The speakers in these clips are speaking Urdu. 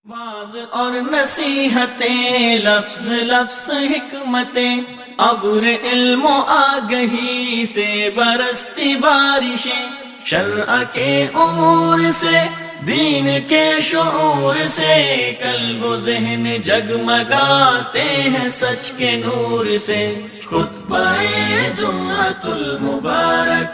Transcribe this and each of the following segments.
واز اور نصیحتیں، لفظ لفظ حکمتیں، ابر علم و آگہی سے برستی بارشیں، شرع کے امور سے، دین کے شعور سے، قلب و ذہن جگمگاتے ہیں سچ کے نور سے۔ خطبہ جمعۃ المبارک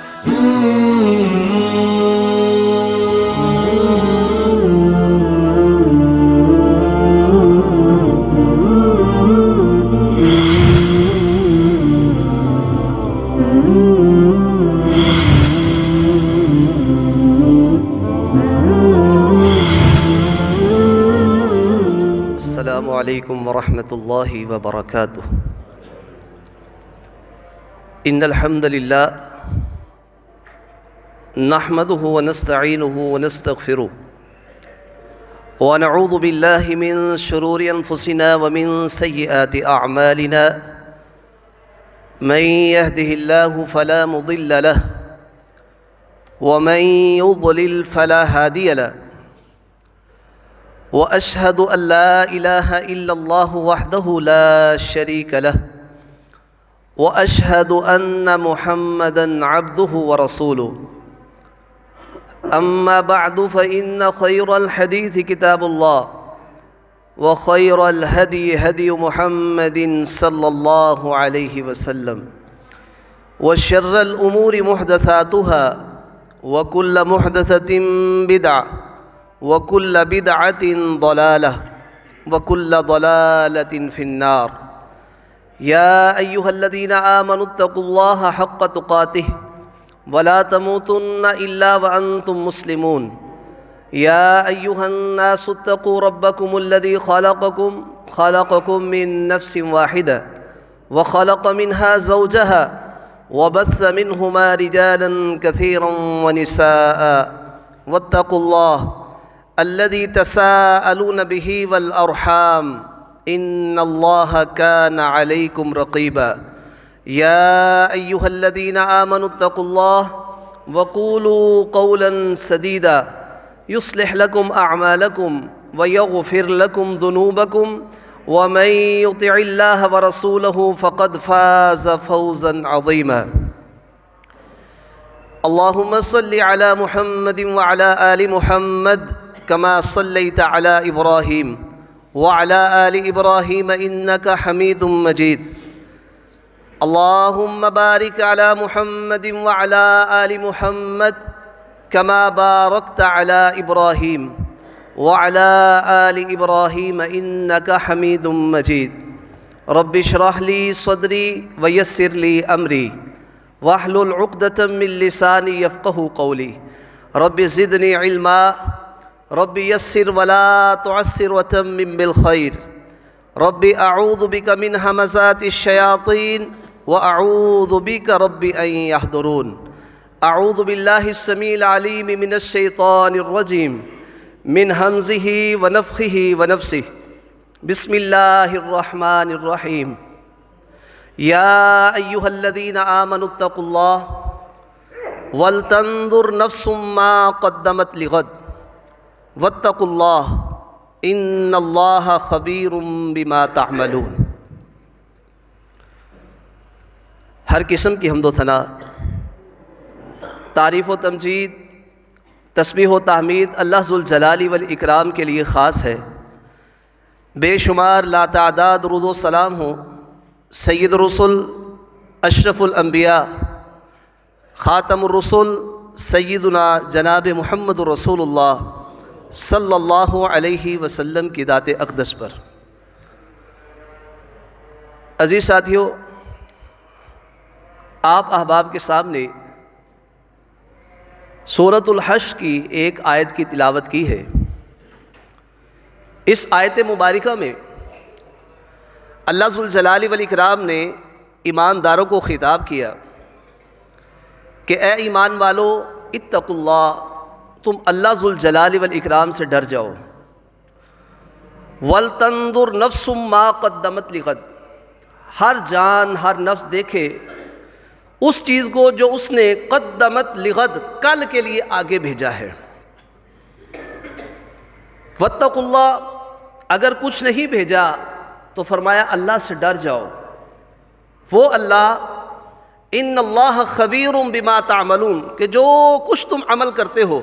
السلام علیکم ورحمۃ اللہ وبرکاتہ۔ ان الحمد للہ نحمده ونستعینه ونستغفره ونعوذ باللہ من شرور انفسنا ومن سیئات اعمالنا، من يهده الله فلا مضل له ومن يضلل فلا هادي له، وأشهد أن لا إله إلا الله وحده لا شريك له، وأشهد أن محمدًا عبده ورسوله، أما بعد فإن خير الحديث كتاب الله، وخير الهدي هدي محمد صلى الله عليه وسلم، وشر الأمور محدثاتها، وكل محدثة بدعة، وكل بدعة ضلالة، وكل ضلالة في النار۔ يا أيها الذين آمنوا اتقوا الله حق تقاته ولا تموتن إلا وأنتم مسلمون۔ يا أيها الناس اتقوا ربكم الذي خلقكم من نفس واحدة، وخلق منها زوجها، وبث منهما رجالا كثيرا ونساء، واتقوا الله الذي تساءلون به والأرحام إن الله كان عليكم رقيبا۔ يا أيها الذين آمنوا اتقوا الله وقولوا قولا سديدا يصلح لكم أعمالكم ويغفر لكم ذنوبكم، ومن يطع الله ورسوله فقد فاز فوزا عظيما۔ اللهم صل على محمد وعلى آل محمد كما صليت على إبراهيم وعلى آل إبراهيم إنك حميد مجيد۔ اللهم بارك على محمد وعلى آل محمد كما باركت على إبراهيم وعلى آل إبراهيم إنك حميد مجيد۔ رب اشرح لي صدري ويسر لي أمري واحلل عقدة من لساني يفقه قولي۔ رب زدني علما، رب يسر ولا تعسر وتمم بالخير، رب أعوذ بك من همزات الشياطين وأعوذ بك رب أن يحضرون۔ أعوذ بالله السميع العليم من الشيطان الرجيم، من همزه ونفخه ونفسه، بسم الله الرحمن الرحيم۔ يا أيها الذين آمنوا اتقوا الله ولتنظر نفس ما قدمت لغد، واتقوا الله ان اللہ خبیر بما تعملون۔ ہر قسم کی حمد و ثنا، تعریف و تمجید، تسبیح و تحمید اللہ ذوالجلال والاکرام کے لیے خاص ہے۔ بے شمار لاتعداد درود و سلام ہوں سید الرسل، اشرف الانبیاء، خاتم الرسل، سیدنا جناب محمد رسول اللہ صلی اللہ علیہ وسلم کی ذات اقدس پر۔ عزیز ساتھیو، آپ احباب کے سامنے سورۃ الحشر کی ایک آیت کی تلاوت کی ہے۔ اس آیت مبارکہ میں اللہ ذوالجلال والاکرام نے ایمانداروں کو خطاب کیا کہ اے ایمان والو، اتقوا اللہ، تم اللہ ذوالجلال والاکرام سے ڈر جاؤ۔ وَلْتَنْظُرْ نَفْسٌ مَا قَدَّمَتْ لِغَدٍ، ہر جان، ہر نفس دیکھے اس چیز کو جو اس نے قدمت لغد، کل کے لیے آگے بھیجا ہے۔ واتقوا اللہ، اگر کچھ نہیں بھیجا تو فرمایا اللہ سے ڈر جاؤ، وہ اللہ ان اللہ خبیر بما تعملون، کہ جو کچھ تم عمل کرتے ہو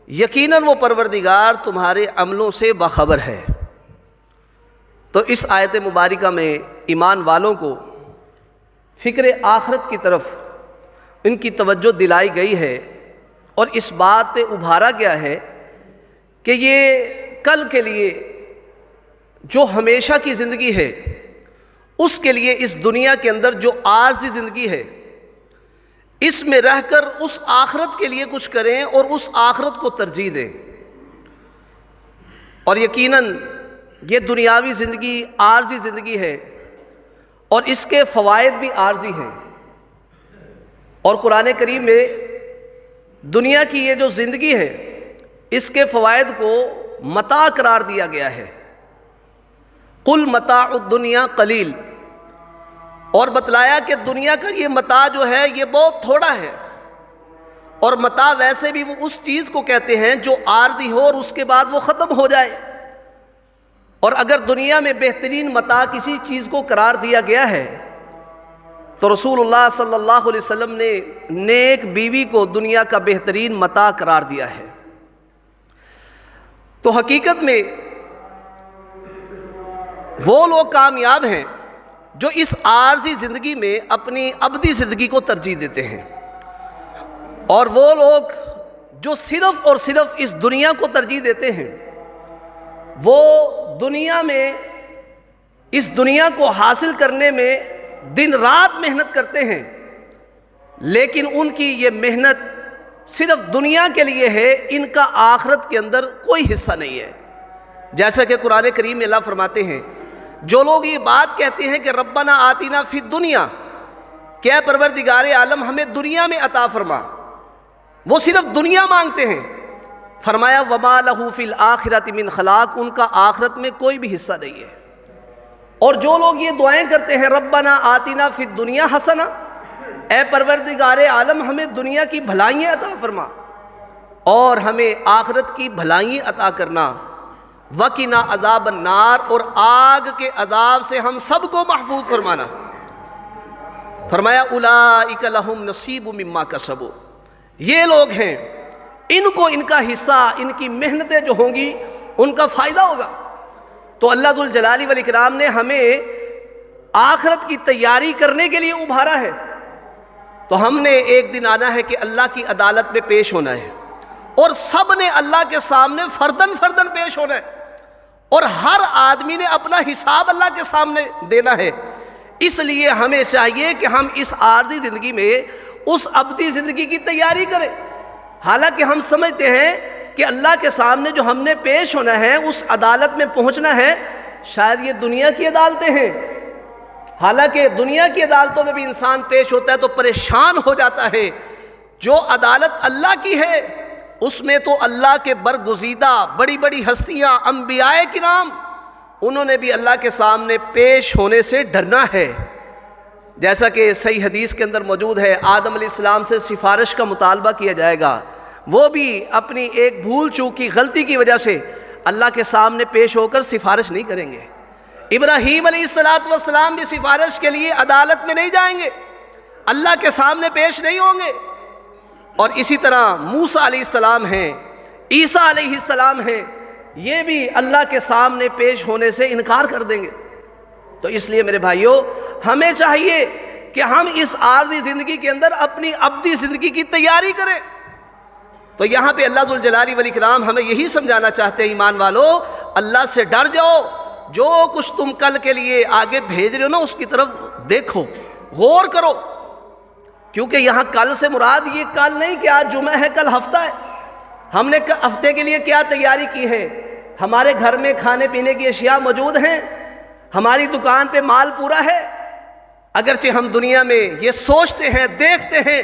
یقیناً وہ پروردگار تمہارے عملوں سے باخبر ہے۔ تو اس آیت مبارکہ میں ایمان والوں کو فکر آخرت کی طرف ان کی توجہ دلائی گئی ہے، اور اس بات پہ ابھارا گیا ہے کہ یہ کل کے لیے جو ہمیشہ کی زندگی ہے، اس کے لیے اس دنیا کے اندر جو عارضی زندگی ہے، اس میں رہ کر اس آخرت کے لیے کچھ کریں اور اس آخرت کو ترجیح دیں۔ اور یقیناً یہ دنیاوی زندگی عارضی زندگی ہے، اور اس کے فوائد بھی عارضی ہیں، اور قرآن کریم میں دنیا کی یہ جو زندگی ہے اس کے فوائد کو متاع قرار دیا گیا ہے۔ قل متاع الدنیا قلیل، اور بتلایا کہ دنیا کا یہ متاع جو ہے یہ بہت تھوڑا ہے، اور متاع ویسے بھی وہ اس چیز کو کہتے ہیں جو عارضی ہو اور اس کے بعد وہ ختم ہو جائے، اور اگر دنیا میں بہترین متاع کسی چیز کو قرار دیا گیا ہے تو رسول اللہ صلی اللہ علیہ وسلم نے نیک بیوی کو دنیا کا بہترین متاع قرار دیا ہے۔ تو حقیقت میں وہ لوگ کامیاب ہیں جو اس عارضی زندگی میں اپنی ابدی زندگی کو ترجیح دیتے ہیں، اور وہ لوگ جو صرف اور صرف اس دنیا کو ترجیح دیتے ہیں، وہ دنیا میں اس دنیا کو حاصل کرنے میں دن رات محنت کرتے ہیں، لیکن ان کی یہ محنت صرف دنیا کے لیے ہے، ان کا آخرت کے اندر کوئی حصہ نہیں ہے۔ جیسا کہ قرآن کریم میں اللہ فرماتے ہیں، جو لوگ یہ بات کہتے ہیں کہ ربنا آتینا فی الدنیا، کہ اے پروردگار عالم ہمیں دنیا میں عطا فرما، وہ صرف دنیا مانگتے ہیں، فرمایا وما لہ فی الآخرۃ من خلاق، ان کا آخرت میں کوئی بھی حصہ نہیں ہے۔ اور جو لوگ یہ دعائیں کرتے ہیں ربنا آتینا فی الدنیا حسنہ، اے پروردگار عالم ہمیں دنیا کی بھلائیاں عطا فرما اور ہمیں آخرت کی بھلائیاں عطا کرنا، وقنا عذاب النار، اور آگ کے عذاب سے ہم سب کو محفوظ فرمانا، فرمایا اولئک لہم نصیب مما کسبوا، یہ لوگ ہیں ان کو ان کا حصہ، ان کی محنتیں جو ہوں گی ان کا فائدہ ہوگا۔ تو اللہ ذو الجلال والاکرام نے ہمیں آخرت کی تیاری کرنے کے لیے ابھارا ہے، تو ہم نے ایک دن آنا ہے کہ اللہ کی عدالت میں پیش ہونا ہے، اور سب نے اللہ کے سامنے فردن فردن پیش ہونا ہے، اور ہر آدمی نے اپنا حساب اللہ کے سامنے دینا ہے۔ اس لیے ہمیں چاہیے کہ ہم اس عارضی زندگی میں اس ابدی زندگی کی تیاری کریں، حالانکہ ہم سمجھتے ہیں کہ اللہ کے سامنے جو ہم نے پیش ہونا ہے، اس عدالت میں پہنچنا ہے، شاید یہ دنیا کی عدالتیں ہیں، حالانکہ دنیا کی عدالتوں میں بھی انسان پیش ہوتا ہے تو پریشان ہو جاتا ہے۔ جو عدالت اللہ کی ہے اس میں تو اللہ کے برگزیدہ بڑی بڑی ہستیاں، انبیاء کرام، انہوں نے بھی اللہ کے سامنے پیش ہونے سے ڈرنا ہے۔ جیسا کہ صحیح حدیث کے اندر موجود ہے، آدم علیہ السلام سے سفارش کا مطالبہ کیا جائے گا، وہ بھی اپنی ایک بھول چوک کی غلطی کی وجہ سے اللہ کے سامنے پیش ہو کر سفارش نہیں کریں گے۔ ابراہیم علیہ السلام بھی سفارش کے لیے عدالت میں نہیں جائیں گے، اللہ کے سامنے پیش نہیں ہوں گے، اور اسی طرح موسیٰ علیہ السلام ہیں، عیسیٰ علیہ السلام ہیں، یہ بھی اللہ کے سامنے پیش ہونے سے انکار کر دیں گے۔ تو اس لیے میرے بھائیوں، ہمیں چاہیے کہ ہم اس عارضی زندگی کے اندر اپنی ابدی زندگی کی تیاری کریں۔ تو یہاں پہ اللہ ذو الجلال والاکرام ہمیں یہی سمجھانا چاہتے ہیں، ایمان والو اللہ سے ڈر جاؤ، جو کچھ تم کل کے لیے آگے بھیج رہے ہو نا اس کی طرف دیکھو، غور کرو، کیونکہ یہاں کل سے مراد یہ کل نہیں کہ آج جمعہ ہے کل ہفتہ ہے۔ ہم نے ہفتے کے لیے کیا تیاری کی ہے؟ ہمارے گھر میں کھانے پینے کی اشیاء موجود ہیں، ہماری دکان پہ مال پورا ہے۔ اگرچہ ہم دنیا میں یہ سوچتے ہیں، دیکھتے ہیں،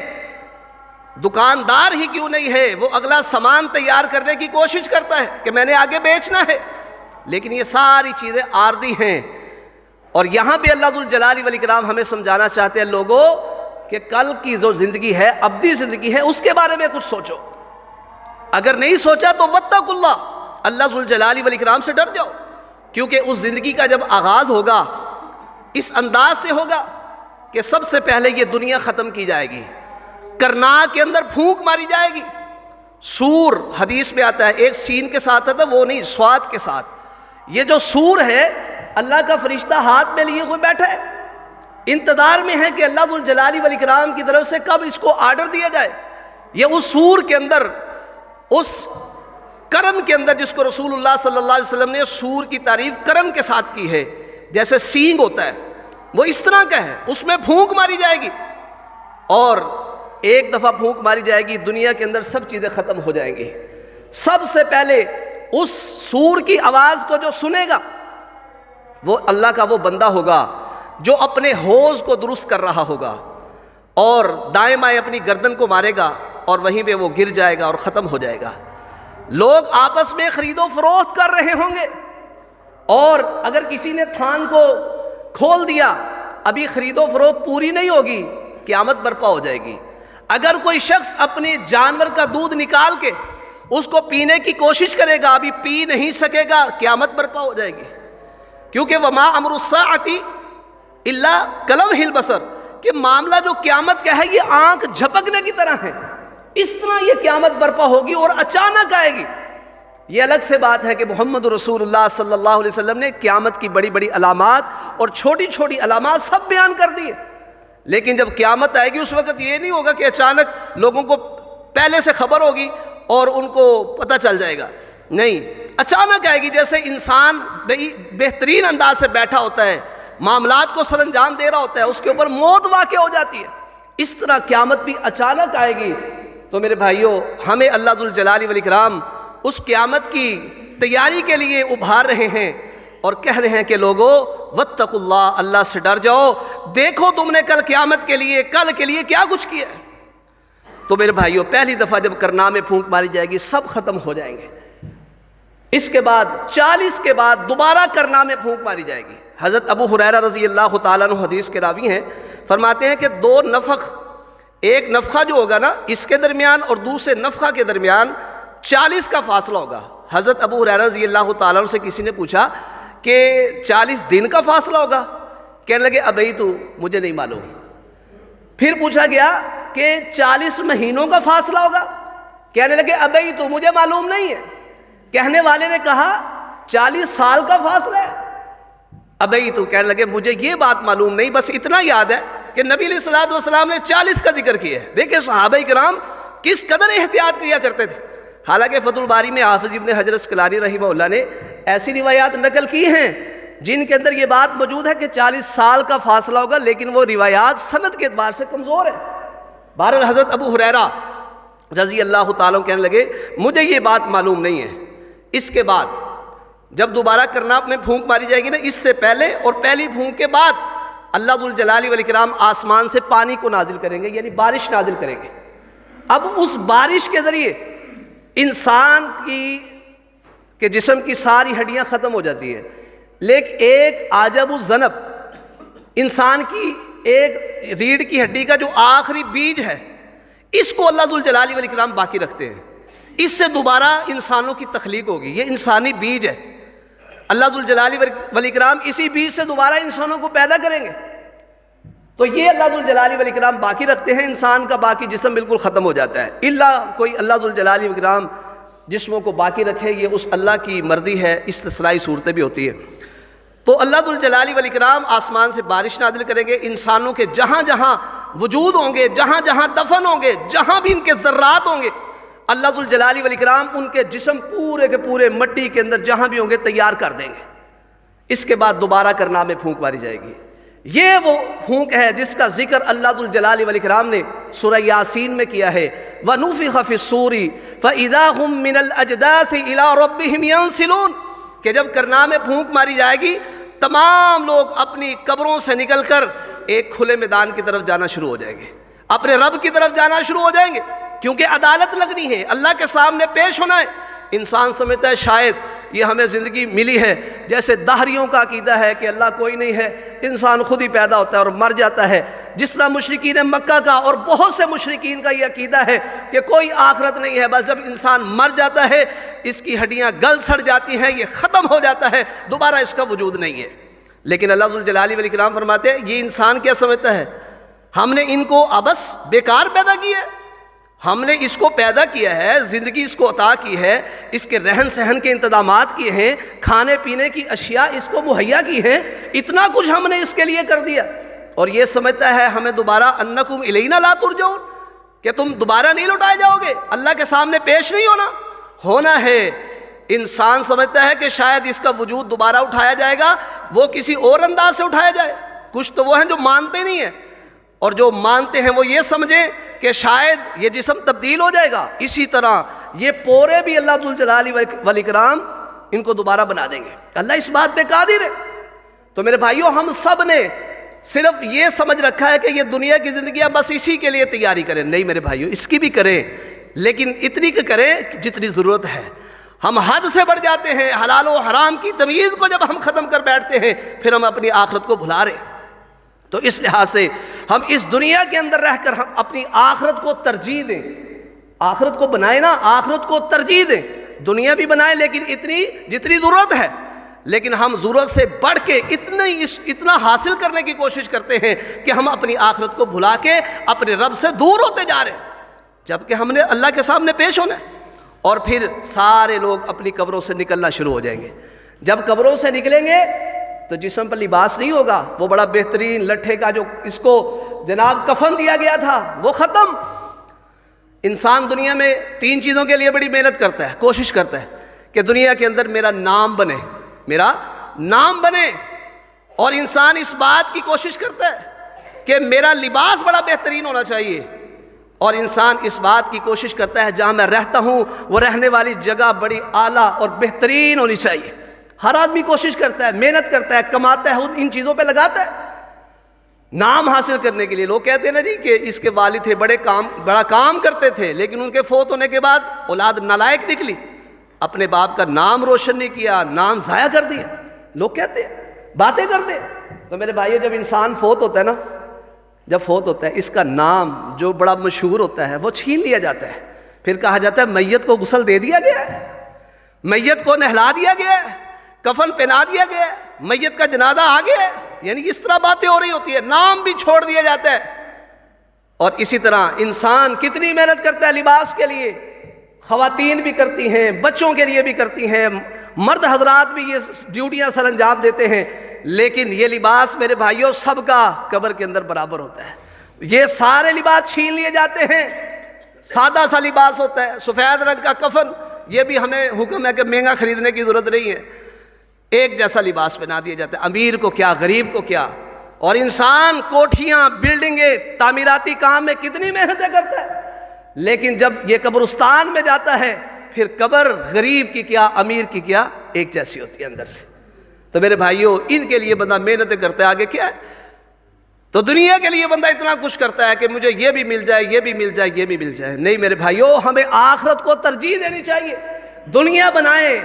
دکاندار ہی کیوں نہیں ہے، وہ اگلا سامان تیار کرنے کی کوشش کرتا ہے کہ میں نے آگے بیچنا ہے، لیکن یہ ساری چیزیں عارضی ہیں۔ اور یہاں پہ اللہ ذو الجلال والاکرام ہمیں سمجھانا چاہتے ہیں، لوگوں کہ کل کی جو زندگی ہے، ابدی زندگی ہے، اس کے بارے میں کچھ سوچو۔ اگر نہیں سوچا تو واتقوا اللہ، اللہ ذو الجلال والاکرام سے ڈر جاؤ۔ کیونکہ اس زندگی کا جب آغاز ہوگا اس انداز سے ہوگا کہ سب سے پہلے یہ دنیا ختم کی جائے گی، کرناک کے اندر پھونک ماری جائے گی، سور حدیث میں آتا ہے، ایک سین کے ساتھ آتا ہے، وہ نہیں، سواد کے ساتھ۔ یہ جو سور ہے اللہ کا فرشتہ ہاتھ میں لیے ہوئے بیٹھا ہے، انتظار میں ہے کہ اللہ ذو الجلال والاکرام کی طرف سے کب اس کو آرڈر دیا جائے۔ یہ اس سور کے اندر، اس کرم کے اندر جس کو رسول اللہ صلی اللہ علیہ وسلم نے سور کی تعریف کرم کے ساتھ کی ہے، جیسے سینگ ہوتا ہے وہ اس طرح کا ہے، اس میں پھونک ماری جائے گی، اور ایک دفعہ پھونک ماری جائے گی دنیا کے اندر سب چیزیں ختم ہو جائیں گی۔ سب سے پہلے اس سور کی آواز کو جو سنے گا وہ اللہ کا وہ بندہ ہوگا جو اپنے حوض کو درست کر رہا ہوگا، اور دائیں بائیں اپنی گردن کو مارے گا اور وہیں پہ وہ گر جائے گا اور ختم ہو جائے گا۔ لوگ آپس میں خرید و فروخت کر رہے ہوں گے، اور اگر کسی نے تھان کو کھول دیا ابھی خرید و فروخت پوری نہیں ہوگی، قیامت برپا ہو جائے گی۔ اگر کوئی شخص اپنے جانور کا دودھ نکال کے اس کو پینے کی کوشش کرے گا، ابھی پی نہیں سکے گا، قیامت برپا ہو جائے گی۔ کیونکہ وما امر الساعۃ الا کلمح البصر، کہ معاملہ جو قیامت کا ہے یہ آنکھ جھپکنے کی طرح ہے، اس طرح یہ قیامت برپا ہوگی اور اچانک آئے گی۔ یہ الگ سے بات ہے کہ محمد رسول اللہ صلی اللہ علیہ وسلم نے قیامت کی بڑی بڑی علامات اور چھوٹی چھوٹی علامات سب بیان کر دی، لیکن جب قیامت آئے گی اس وقت یہ نہیں ہوگا کہ اچانک لوگوں کو پہلے سے خبر ہوگی اور ان کو پتہ چل جائے گا، نہیں، اچانک آئے گی۔ جیسے انسان بہترین انداز سے بیٹھا ہوتا ہے، معاملات کو سر انجام دے رہا ہوتا ہے، اس کے اوپر موت واقع ہو جاتی ہے، اس طرح قیامت بھی اچانک آئے گی۔ تو میرے بھائیوں، ہمیں اللہ ذو الجلال والاکرام اس قیامت کی تیاری کے لیے ابھار رہے ہیں اور کہہ رہے ہیں کہ لوگو واتقوا اللہ، اللہ سے ڈر جاؤ، دیکھو تم نے کل قیامت کے لیے، کل کے لیے کیا کچھ کیا ہے۔ تو میرے بھائیوں، پہلی دفعہ جب کرنا میں پھونک ماری جائے گی سب ختم ہو جائیں گے، اس کے بعد 40 کے بعد دوبارہ کرنا میں پھونک ماری جائے گی۔ حضرت ابو ہریرہ رضی اللہ تعالیٰ عنہ حدیث کے راوی ہیں، فرماتے ہیں کہ 2 نفخ، ایک نفخہ جو ہوگا نا اس کے درمیان اور دوسرے نفخہ کے درمیان 40 کا فاصلہ ہوگا۔ حضرت ابو ہریرہ رضی اللہ تعالیٰ عنہ سے کسی نے پوچھا کہ 40 دن کا فاصلہ ہوگا؟ کہنے لگے ابھی تو مجھے نہیں معلوم۔ پھر پوچھا گیا کہ 40 مہینوں کا فاصلہ ہوگا؟ کہنے لگے ابھی تو مجھے معلوم نہیں ہے۔ کہنے والے نے کہا 40 سال کا فاصلہ ہے؟ ابھی تو کہنے لگے مجھے یہ بات معلوم نہیں، بس اتنا یاد ہے کہ نبی علیہ الصلوۃ والسلام نے 40 کا ذکر کیا ہے۔ دیکھیں صحابہ کرام کس قدر احتیاط کیا کرتے تھے۔ حالانکہ فتح الباری میں حافظ ابن حجر اسقلانی رحمہ اللہ نے ایسی روایات نقل کی ہیں جن کے اندر یہ بات موجود ہے کہ 40 سال کا فاصلہ ہوگا، لیکن وہ روایات سند کے اعتبار سے کمزور ہے۔ بہرحال حضرت ابو ہریرہ رضی اللہ تعالیٰ کہنے لگے مجھے یہ بات معلوم نہیں ہے۔ اس کے بعد جب دوبارہ کرناپ میں پھونک ماری جائے گی نا، اس سے پہلے اور پہلی پھونک کے بعد اللہ ذو الجلال والاکرام آسمان سے پانی کو نازل کریں گے، یعنی بارش نازل کریں گے۔ اب اس بارش کے ذریعے انسان کے جسم کی ساری ہڈیاں ختم ہو جاتی ہیں، لیکن ایک عجب الذنب، انسان کی ایک ریڑھ کی ہڈی کا جو آخری بیج ہے، اس کو اللہ ذو الجلال والاکرام باقی رکھتے ہیں۔ اس سے دوبارہ انسانوں کی تخلیق ہوگی، یہ انسانی بیج ہے۔ اللہ ذو الجلال والاکرام اسی بیج سے دوبارہ انسانوں کو پیدا کریں گے۔ تو یہ اللہ ذو الجلال والاکرام باقی رکھتے ہیں، انسان کا باقی جسم بالکل ختم ہو جاتا ہے، الا کوئی اللہ ذو الجلال والاکرام جسموں کو باقی رکھے، یہ اس اللہ کی مرضی ہے، استثنائی صورتیں بھی ہوتی ہیں۔ تو اللہ ذو الجلال والاکرام آسمان سے بارش نازل کریں گے، انسانوں کے جہاں جہاں وجود ہوں گے، جہاں جہاں دفن ہوں گے، جہاں بھی ان کے ذرات ہوں گے، اللہ ذو الجلال والاکرام ان کے جسم پورے کے پورے مٹی کے اندر جہاں بھی ہوں گے تیار کر دیں گے۔ اس کے بعد دوبارہ کرنا میں پھونک ماری جائے گی۔ یہ وہ پھونک ہے جس کا ذکر اللہ ذو الجلال والاکرام نے سورہ یاسین میں کیا ہے، وَنُفِخَ فِي الصُّورِ فَإِذَا هُم مِّنَ الْأَجْدَاثِ إِلَىٰ رَبِّهِمْ يَنْسِلُونَ، کہ جب کرنا میں پھونک ماری جائے گی تمام لوگ اپنی قبروں سے نکل کر ایک کھلے میدان کی طرف جانا شروع ہو جائیں گے، اپنے رب کی طرف جانا شروع ہو جائیں گے، کیونکہ عدالت لگنی ہے، اللہ کے سامنے پیش ہونا ہے۔ انسان سمجھتا ہے شاید یہ ہمیں زندگی ملی ہے، جیسے دہریوں کا عقیدہ ہے کہ اللہ کوئی نہیں ہے، انسان خود ہی پیدا ہوتا ہے اور مر جاتا ہے، جس طرح مشرکین مکہ کا اور بہت سے مشرکین کا یہ عقیدہ ہے کہ کوئی آخرت نہیں ہے، بس جب انسان مر جاتا ہے اس کی ہڈیاں گل سڑ جاتی ہیں، یہ ختم ہو جاتا ہے، دوبارہ اس کا وجود نہیں ہے۔ لیکن اللہ ذوالجلال والاکرام فرماتے ہیں یہ انسان کیا سمجھتا ہے، ہم نے ان کو ابس بیکار پیدا کیا ہے، ہم نے اس کو پیدا کیا ہے، زندگی اس کو عطا کی ہے، اس کے رہن سہن کے انتظامات کیے ہیں، کھانے پینے کی اشیاء اس کو مہیا کی ہیں، اتنا کچھ ہم نے اس کے لیے کر دیا، اور یہ سمجھتا ہے ہمیں دوبارہ انکم الینا لا ترجعون، کہ تم دوبارہ نہیں لوٹائے جاؤ گے، اللہ کے سامنے پیش نہیں ہونا ہے۔ انسان سمجھتا ہے کہ شاید اس کا وجود دوبارہ اٹھایا جائے گا، وہ کسی اور انداز سے اٹھایا جائے۔ کچھ تو وہ ہیں جو مانتے نہیں ہیں، اور جو مانتے ہیں وہ یہ سمجھیں کہ شاید یہ جسم تبدیل ہو جائے گا، اسی طرح یہ پورے بھی اللہ ذوالجلال والاکرام ان کو دوبارہ بنا دیں گے۔ اللہ اس بات پہ قادر ہے۔ تو میرے بھائیوں، ہم سب نے صرف یہ سمجھ رکھا ہے کہ یہ دنیا کی زندگی ہے، بس اسی کے لیے تیاری کریں۔ نہیں میرے بھائیوں، اس کی بھی کریں، لیکن اتنی کہ کریں جتنی ضرورت ہے۔ ہم حد سے بڑھ جاتے ہیں، حلال و حرام کی تمیز کو جب ہم ختم کر بیٹھتے ہیں پھر ہم اپنی آخرت کو بھلا رہے ہیں۔ تو اس لحاظ سے ہم اس دنیا کے اندر رہ کر ہم اپنی آخرت کو ترجیح دیں، آخرت کو بنائیں نا، آخرت کو ترجیح دیں۔ دنیا بھی بنائیں لیکن اتنی جتنی ضرورت ہے، لیکن ہم ضرورت سے بڑھ کے اتنا حاصل کرنے کی کوشش کرتے ہیں کہ ہم اپنی آخرت کو بھلا کے اپنے رب سے دور ہوتے جا رہے ہیں، جبکہ ہم نے اللہ کے سامنے پیش ہونا ہے۔ اور پھر سارے لوگ اپنی قبروں سے نکلنا شروع ہو جائیں گے۔ جب قبروں سے نکلیں گے تو جسم پر لباس نہیں ہوگا، وہ بڑا بہترین لٹھے کا جو اس کو جناب کفن دیا گیا تھا وہ ختم۔ انسان دنیا میں 3 چیزوں کے لیے بڑی محنت کرتا ہے، کوشش کرتا ہے کہ دنیا کے اندر میرا نام بنے، میرا نام بنے، اور انسان اس بات کی کوشش کرتا ہے کہ میرا لباس بڑا بہترین ہونا چاہیے، اور انسان اس بات کی کوشش کرتا ہے جہاں میں رہتا ہوں وہ رہنے والی جگہ بڑی اعلیٰ اور بہترین ہونی چاہیے۔ ہر آدمی کوشش کرتا ہے، محنت کرتا ہے، کماتا ہے، ان چیزوں پہ لگاتا ہے نام حاصل کرنے کے لیے۔ لوگ کہتے ہیں نا جی کہ اس کے والد تھے، بڑا کام کرتے تھے، لیکن ان کے فوت ہونے کے بعد اولاد نالائق نکلی، اپنے باپ کا نام روشن نہیں کیا، نام ضائع کر دیا۔ لوگ کہتے ہیں، باتیں کرتے ہیں۔ تو میرے بھائیو، جب انسان فوت ہوتا ہے نا، جب فوت ہوتا ہے اس کا نام جو بڑا مشہور ہوتا ہے وہ چھین لیا جاتا ہے، پھر کہا جاتا ہے میت کو غسل دے دیا گیا ہے، میت کو نہلا دیا گیا ہے، کفن پہنا دیا گیا ہے، میت کا جنازہ آ گیا ہے، یعنی اس طرح باتیں ہو رہی ہوتی ہے، نام بھی چھوڑ دیا جاتا ہے۔ اور اسی طرح انسان کتنی محنت کرتا ہے لباس کے لیے، خواتین بھی کرتی ہیں، بچوں کے لیے بھی کرتی ہیں، مرد حضرات بھی یہ ڈیوٹیاں سر انجام دیتے ہیں، لیکن یہ لباس میرے بھائیوں سب کا قبر کے اندر برابر ہوتا ہے۔ یہ سارے لباس چھین لیے جاتے ہیں، سادہ سا لباس ہوتا ہے، سفید رنگ کا کفن، یہ بھی ہمیں حکم ہے کہ مہنگا خریدنے کی ضرورت نہیں ہے، ایک جیسا لباس پہنا دیا جاتا ہے، امیر کو کیا غریب کو کیا۔ اور انسان کوٹھیاں، بلڈنگیں، تعمیراتی کام میں کتنی محنتیں کرتا ہے، لیکن جب یہ قبرستان میں جاتا ہے پھر قبر غریب کی کیا، امیر کی کیا، ایک جیسی ہوتی ہے اندر سے۔ تو میرے بھائیوں، ان کے لیے بندہ محنتیں کرتا ہے، آگے کیا ہے؟ تو دنیا کے لیے بندہ اتنا کچھ کرتا ہے کہ مجھے یہ بھی مل جائے، یہ بھی مل جائے، یہ بھی مل جائے۔ نہیں میرے بھائیوں، ہمیں آخرت کو ترجیح دینی چاہیے۔ دنیا بنائیں،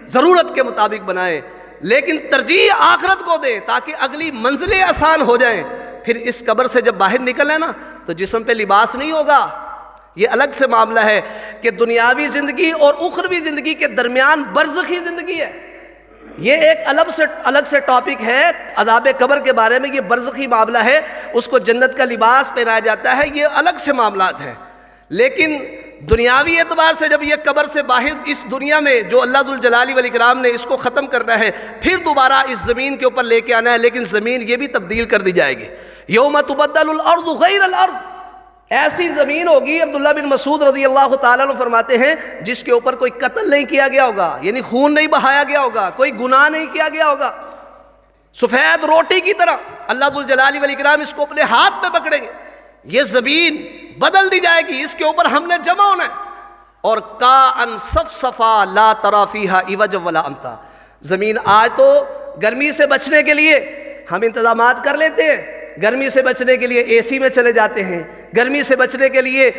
ضرورت کے مطابق بنائیں، لیکن ترجیح آخرت کو دیں تاکہ اگلی منزلیں آسان ہو جائیں۔ پھر اس قبر سے جب باہر نکلیں نا تو جسم پہ لباس نہیں ہوگا، یہ الگ سے معاملہ ہے کہ دنیاوی زندگی اور اخروی زندگی کے درمیان برزخی زندگی ہے، یہ ایک الگ سے ٹاپک ہے عذاب قبر کے بارے میں، یہ برزخی معاملہ ہے، اس کو جنت کا لباس پہنایا جاتا ہے، یہ الگ سے معاملات ہیں۔ لیکن دنیاوی اعتبار سے جب یہ قبر سے باہر اس دنیا میں جو اللہ ذوالجلال والاکرام نے اس کو ختم کرنا ہے، پھر دوبارہ اس زمین کے اوپر لے کے آنا ہے، لیکن زمین یہ بھی تبدیل کر دی جائے گی۔ یوم تبدل الارض غیر الارض، ایسی زمین ہوگی، عبداللہ بن مسعود رضی اللہ تعالیٰ عنہ فرماتے ہیں، جس کے اوپر کوئی قتل نہیں کیا گیا ہوگا، یعنی خون نہیں بہایا گیا ہوگا، کوئی گناہ نہیں کیا گیا ہوگا، سفید روٹی کی طرح اللہ ذوالجلال والاکرام اس کو اپنے ہاتھ میں پکڑیں گے، یہ زمین بدل دی جائے گی، اس کے اوپر ہم نے جمع ہونا ہے، اور کاً صفصفا لا تری فیہا عوجا ولا امتا۔ زمین آج تو گرمی سے بچنے کے لیے ہم انتظامات کر لیتے ہیں، گرمی سے بچنے کے لیے اے سی میں چلے جاتے ہیں، گرمی سے بچنے کے لیے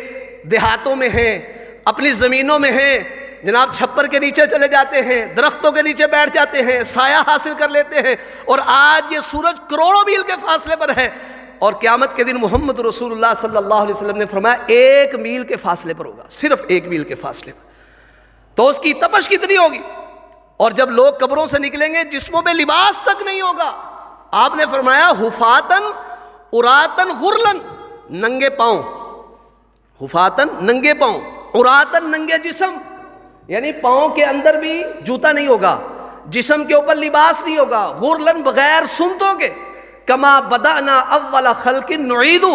دیہاتوں میں ہیں، اپنی زمینوں میں ہیں، جناب چھپر کے نیچے چلے جاتے ہیں، درختوں کے نیچے بیٹھ جاتے ہیں، سایہ حاصل کر لیتے ہیں، اور آج یہ سورج کروڑوں میل کے فاصلے پر ہے، اور قیامت کے دن محمد رسول اللہ صلی اللہ علیہ وسلم نے فرمایا 1 میل کے فاصلے پر ہوگا، صرف 1 میل کے فاصلے پر. تو اس کی تپش کتنی ہوگی. اور جب لوگ قبروں سے نکلیں گے جسموں پہ لباس تک نہیں ہوگا. آپ نے فرمایا حفاتن عراتن غرلن، ننگے پاؤں، حفاتن ننگے پاؤں، عراتن ننگے جسم، یعنی پاؤں کے اندر بھی جوتا نہیں ہوگا، جسم کے اوپر لباس نہیں ہوگا، غرلن بغیر سنتوں کے. کما بدأنا اول خلق نعید،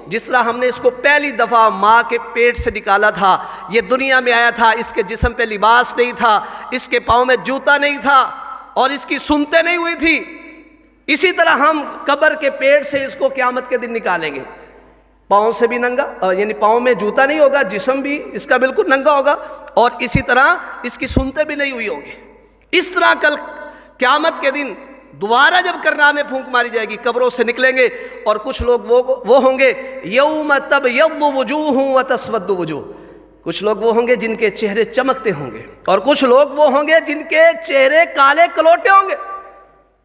جس طرح ہم نے اس کو پہلی دفعہ ماں کے پیٹ سے نکالا تھا، یہ دنیا میں آیا تھا، اس کے جسم پہ لباس نہیں تھا، اس کے پاؤں میں جوتا نہیں تھا اور اس کی سنتیں نہیں ہوئی تھی، اسی طرح ہم قبر کے پیٹ سے اس کو قیامت کے دن نکالیں گے. پاؤں سے بھی ننگا، یعنی پاؤں میں جوتا نہیں ہوگا، جسم بھی اس کا بالکل ننگا ہوگا، اور اسی طرح اس کی سنتیں بھی نہیں ہوئی ہوگی. اس طرح کل قیامت کے دن دوبارہ جب کرنا میں پھونک ماری جائے گی، قبروں سے نکلیں گے، اور کچھ لوگ وہ ہوں گے یوم تبیض وجوہ وتسود وجوہ، کچھ لوگ وہ ہوں گے جن کے چہرے چمکتے ہوں گے، اور کچھ لوگ وہ ہوں گے جن کے چہرے کالے کلوٹے ہوں گے.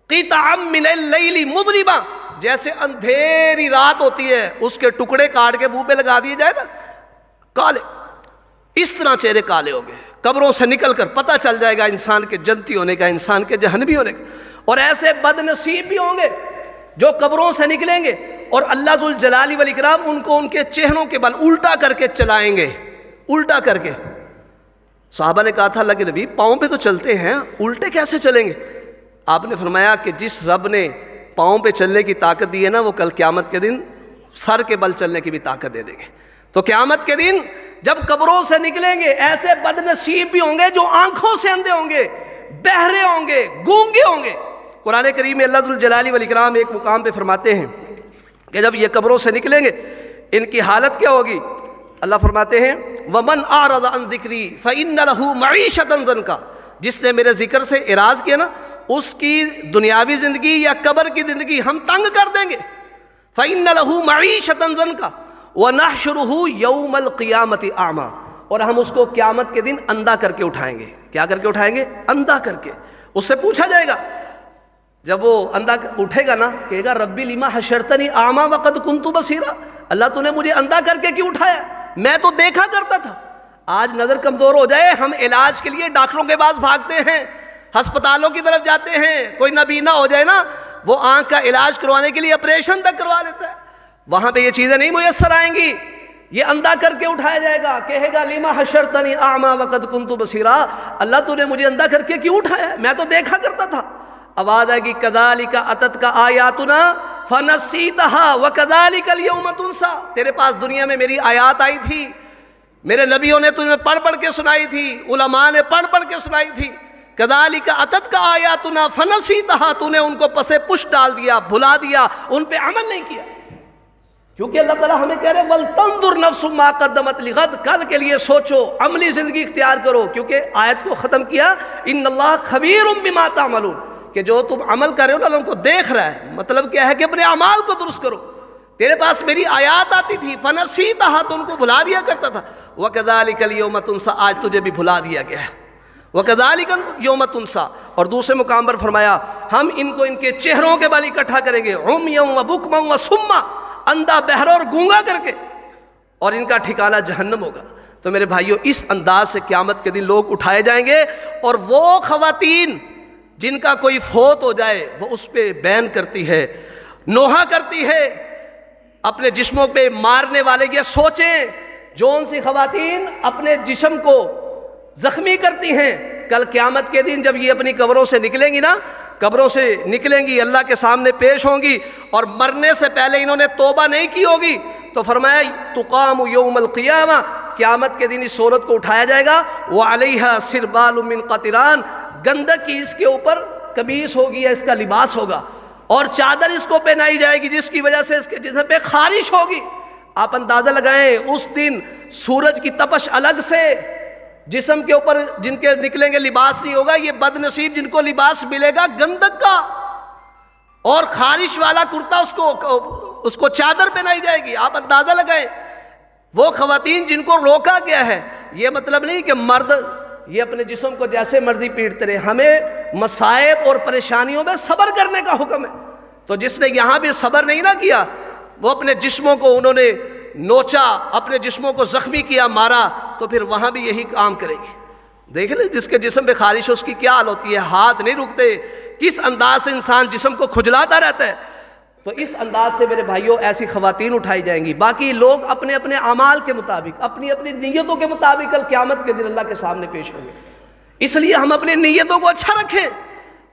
قطعا من اللیل مظلما، جیسے اندھیری رات ہوتی ہے اس کے ٹکڑے کاٹ کے منہ پہ لگا دیے جائے نا کالے، اس طرح چہرے کالے ہوں گے. قبروں سے نکل کر پتہ چل جائے گا انسان کے جنتی ہونے کا، انسان کے جہنمی ہونے کا. اور ایسے بد نصیب بھی ہوں گے جو قبروں سے نکلیں گے اور اللہ ذوالجلال والاکرام ان کو ان کے چہروں کے بل الٹا کر کے چلائیں گے، الٹا کر کے. صحابہ نے کہا تھا اللہ کے نبی پاؤں پہ تو چلتے ہیں، الٹے کیسے چلیں گے؟ آپ نے فرمایا کہ جس رب نے پاؤں پہ چلنے کی طاقت دی ہے نا، وہ کل قیامت کے دن سر کے بل چلنے کی بھی طاقت دے دیں گے. تو قیامت کے دن جب قبروں سے نکلیں گے ایسے بد نصیب بھی ہوں گے جو آنکھوں سے اندھے ہوں گے، بہرے ہوں گے، گونگے ہوں گے. قرآن کریم میں اللہ ذوالجلال والاکرام ایک مقام پہ فرماتے ہیں کہ جب یہ قبروں سے نکلیں گے ان کی حالت کیا ہوگی. اللہ فرماتے ہیں وَمَنْ أَعْرَضَ عَنْ ذِكْرِي فَإِنَّ لَهُ مَعِيشَةً ضَنْكَا، جس نے میرے ذکر سے اعراض کیا نا اس کی دنیاوی زندگی یا قبر کی زندگی ہم تنگ کر دیں گے. فَإِنَّ لَهُ مَعِيشَةً ضَنْكَا وَنَحْشُرُهُ يَوْمَ الْقِيَامَةِ أَعْمَى، اور ہم اس کو قیامت کے دن اندھا کر کے اٹھائیں گے. کیا کر کے اٹھائیں گے؟ اندھا کر کے. اس سے پوچھا جائے گا جب وہ اندھا اٹھے گا نا، کہے گا ربی لما حشرتنی اعمی وقد کنت بصیرا، اللہ تو نے مجھے اندھا کر کے کیوں اٹھایا؟ میں تو دیکھا کرتا تھا. آج نظر کمزور ہو جائے ہم علاج کے لیے ڈاکٹروں کے پاس بھاگتے ہیں، ہسپتالوں کی طرف جاتے ہیں. کوئی نابینا ہو جائے نا وہ آنکھ کا علاج کروانے کے لیے آپریشن تک کروا لیتا ہے. وہاں پہ یہ چیزیں نہیں میسر آئیں گی، یہ اندھا کر کے اٹھایا جائے گا. کہے گا لما حشرتنی اعمی وقد کنت بصیرا، اللہ تو نے مجھے اندھا کر کے کیوں اٹھایا؟ میں تو دیکھا کرتا تھا. آواز آئے گی کذالک اتتک آیاتنا فنسیتہا وکذالک اليوم تنسا، تیرے پاس دنیا میں میری آیات آئی تھی، میرے نبیوں نے تمہیں پڑھ پڑھ کے سنائی تھی، علماء نے پڑھ پڑھ کے سنائی تھی. کذالک اتتک آیاتنا فنسیتہا، تو نے ان کو پسے پش ڈال دیا، بھلا دیا، ان پہ عمل نہیں کیا. کیونکہ اللہ تعالیٰ ہمیں کہہ رہے وَلْتَنْظُرْ نَفْسٌ مَا قَدَّمَتْ لِغَدٍ، کل کے لیے سوچو، عملی زندگی اختیار کرو. کیونکہ آیت کو ختم کیا اِنَّ اللَّهَ خَبِيرٌ بِمَا تَعْمَلُونَ، کہ جو تم عمل کر رہے ہو نا اللہ ان کو دیکھ رہا ہے. مطلب کیا ہے کہ اپنے اعمال کو درست کرو. تیرے پاس میری آیات آتی تھی فنسیتہا، تو ان کو بھلا دیا کرتا تھا. وَكَذَلِكَ الْيَوْمَ تُنسَا، آج تجھے بھی بھلا دیا گیا ہے. وَكَذَلِكَ الْيَوْمَ تُنسَا، اور دوسرے مقام پر فرمایا ہم ان کو ان کے چہروں کے بل اکٹھا کریں گے، عُمْيًا وَبُكْمًا وَصُمًّا، اندھا بہرا اور گونگا کر کے، اور ان کا ٹھکانہ جہنم ہوگا. تو میرے بھائیو اس انداز سے قیامت کے دن لوگ اٹھائے جائیں گے. اور وہ خواتین جن کا کوئی فوت ہو جائے وہ اس پہ بین کرتی ہے، نوحہ کرتی ہے اپنے جسموں پہ مارنے والے. یہ سوچیں جون سی خواتین اپنے جسم کو زخمی کرتی ہیں، کل قیامت کے دن جب یہ اپنی قبروں سے نکلیں گی نا، قبروں سے نکلیں گی اللہ کے سامنے پیش ہوں گی، اور مرنے سے پہلے انہوں نے توبہ نہیں کی ہوگی، تو فرمایا تقام یوم القیامہ، قیامت کے دن اس عورت کو اٹھایا جائے گا. وعلیہا سربال من قطران، گندک کی اس کے اوپر قمیص ہوگی یا اس کا لباس ہوگا، اور چادر اس کو پہنائی جائے گی جس کی وجہ سے اس کے جسم پہ خارش ہوگی. آپ اندازہ لگائیں اس دن سورج کی تپش الگ سے، جسم کے اوپر جن کے نکلیں گے لباس نہیں ہوگا، یہ بد نصیب جن کو لباس ملے گا گندک کا اور خارش والا کرتا، اس کو چادر پہنائی جائے گی. آپ اندازہ لگائیں وہ خواتین جن کو روکا گیا ہے. یہ مطلب نہیں کہ مرد یہ اپنے جسم کو جیسے مرضی پیٹتے رہے، ہمیں مصائب اور پریشانیوں میں صبر کرنے کا حکم ہے. تو جس نے یہاں بھی صبر نہیں نہ کیا وہ اپنے جسموں کو انہوں نے نوچا، اپنے جسموں کو زخمی کیا، مارا، تو پھر وہاں بھی یہی کام کرے گی۔ دیکھ لیں جس کے جسم پہ خارش ہو اس کی کیا حال ہوتی ہے، ہاتھ نہیں رکتے، کس انداز سے انسان جسم کو کھجلاتا رہتا ہے۔ تو اس انداز سے میرے بھائیوں ایسی خواتین اٹھائی جائیں گی۔ باقی لوگ اپنے اپنے اعمال کے مطابق، اپنی اپنی نیتوں کے مطابق کل قیامت کے دن اللہ کے سامنے پیش ہوں گے۔ اس لیے ہم اپنی نیتوں کو اچھا رکھیں،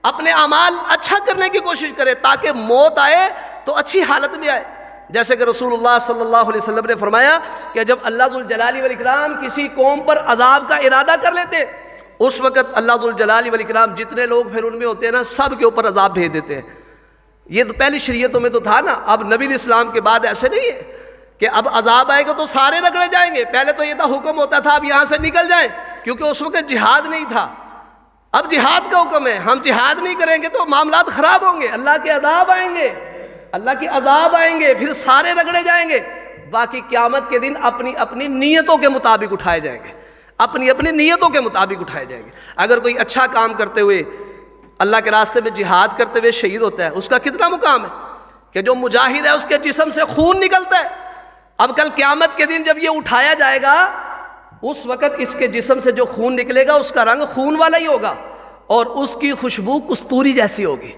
اپنے اعمال اچھا کرنے کی کوشش کریں تاکہ موت آئے تو اچھی حالت میں آئے۔ جیسے کہ رسول اللہ صلی اللہ علیہ وسلم نے فرمایا کہ جب اللہ ذوالجلال والاکرام کسی قوم پر عذاب کا ارادہ کر لیتے، اس وقت اللہ ذوالجلال والاکرام جتنے لوگ پھر ان میں ہوتے ہیں نا، سب کے اوپر عذاب بھیج دیتے ہیں۔ یہ تو پہلی شریعتوں میں تو تھا نا، اب نبی الاسلام کے بعد ایسے نہیں ہے کہ اب عذاب آئے گا تو سارے رگڑے جائیں گے۔ پہلے تو یہ تھا حکم ہوتا تھا اب یہاں سے نکل جائیں، کیونکہ اس وقت جہاد نہیں تھا، اب جہاد کا حکم ہے۔ ہم جہاد نہیں کریں گے تو معاملات خراب ہوں گے، اللہ کے عذاب آئیں گے، اللہ کے عذاب آئیں گے، پھر سارے رگڑے جائیں گے۔ باقی قیامت کے دن اپنی اپنی نیتوں کے مطابق اٹھائے جائیں گے، اپنی اپنی نیتوں کے مطابق اٹھائے جائیں گے۔ اگر کوئی اچھا کام کرتے ہوئے، اللہ کے راستے میں جہاد کرتے ہوئے شہید ہوتا ہے، اس کا کتنا مقام ہے کہ جو مجاہد ہے اس کے جسم سے خون نکلتا ہے۔ اب کل قیامت کے دن جب یہ اٹھایا جائے گا، اس وقت اس کے جسم سے جو خون نکلے گا اس کا رنگ خون والا ہی ہوگا اور اس کی خوشبو کستوری جیسی ہوگی۔